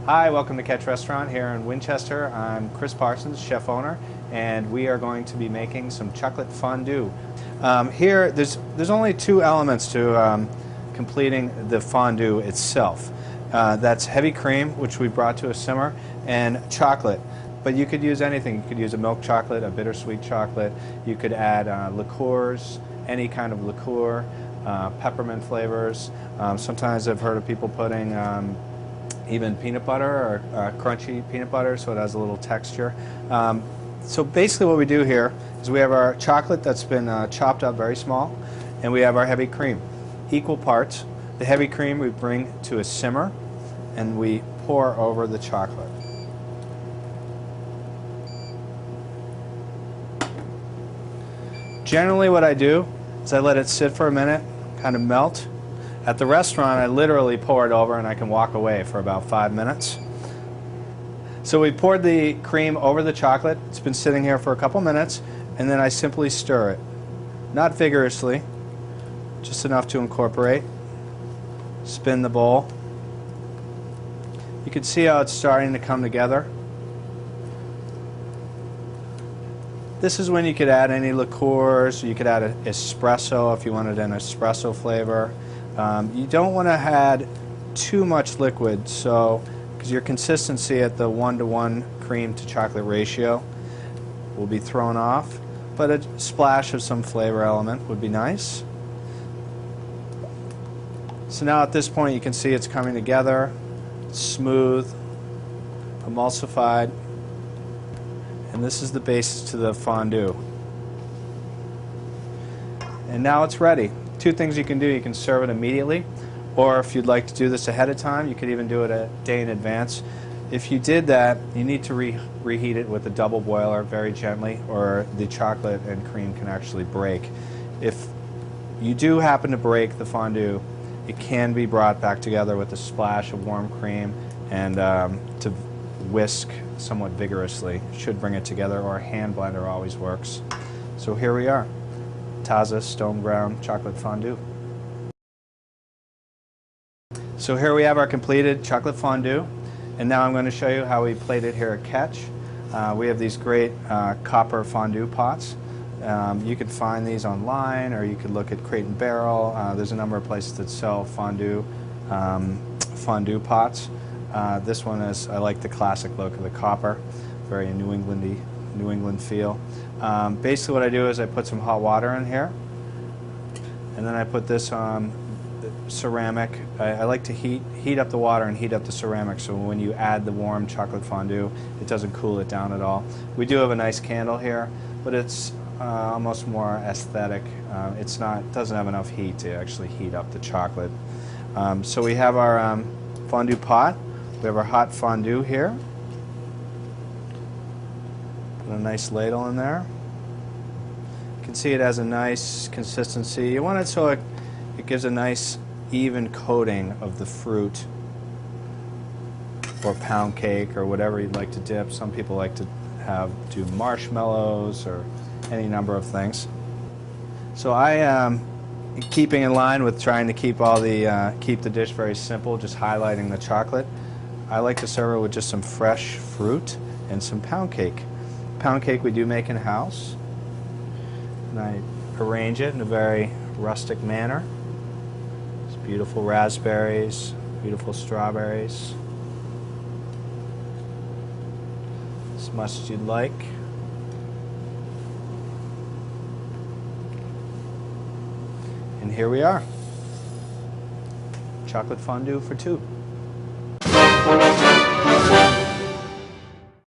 Hi, welcome to Catch Restaurant here in Winchester. I'm Chris Parsons, chef owner, and we are going to be making some chocolate fondue. Here, there's only two elements to completing the fondue itself. That's heavy cream, which we brought to a simmer, and chocolate. But you could use anything. You could use a milk chocolate, a bittersweet chocolate. You could add liqueurs, any kind of liqueur, peppermint flavors. Sometimes I've heard of people putting even peanut butter or crunchy peanut butter, so it has a little texture. So basically what we do here is we have our chocolate that's been chopped up very small, and we have our heavy cream. Equal parts. The heavy cream we bring to a simmer, and we pour over the chocolate. Generally what I do is I let it sit for a minute, kind of melt. At the restaurant, I literally pour it over and I can walk away for about 5 minutes. So we poured the cream over the chocolate. It's been sitting here for a couple minutes, and then I simply stir it. Not vigorously, just enough to incorporate. Spin the bowl. You can see how it's starting to come together. This is when you could add any liqueurs. You could add an espresso if you wanted an espresso flavor. You don't want to add too much liquid, so because your consistency at the 1-to-1 cream to chocolate ratio will be thrown off, but a splash of some flavor element would be nice. So now at this point you can see it's coming together, smooth, emulsified, and this is the basis to the fondue. And now it's ready. Two things you can do. You can serve it immediately, or if you'd like to do this ahead of time, you could even do it a day in advance. If you did that, you need to reheat it with a double boiler very gently, or the chocolate and cream can actually break. If you do happen to break the fondue, it can be brought back together with a splash of warm cream and to whisk somewhat vigorously. Should bring it together, or a hand blender always works. So here we are. Taza stone ground chocolate fondue. So here we have our completed chocolate fondue, and now I'm going to show you how we plate it here at Catch. We have these great copper fondue pots. You could find these online, or you could look at Crate and Barrel. There's a number of places that sell fondue pots. This one is, I like the classic look of the copper, very New England feel. Basically what I do is I put some hot water in here, and then I put this ceramic. I like to heat up the water and heat up the ceramic, so when you add the warm chocolate fondue, it doesn't cool it down at all. We do have a nice candle here, but it's almost more aesthetic. It doesn't have enough heat to actually heat up the chocolate. So we have our fondue pot. We have our hot fondue here. Put a nice ladle in there. You can see it has a nice consistency. You want it so it gives a nice even coating of the fruit, or pound cake, or whatever you'd like to dip. Some people like to do marshmallows or any number of things. So I am keeping in line with trying to keep keep the dish very simple, just highlighting the chocolate. I like to serve it with just some fresh fruit and some pound cake. Pound cake we do make in-house, and I arrange it in a very rustic manner. It's beautiful raspberries, beautiful strawberries, as much as you'd like. And here we are, chocolate fondue for two.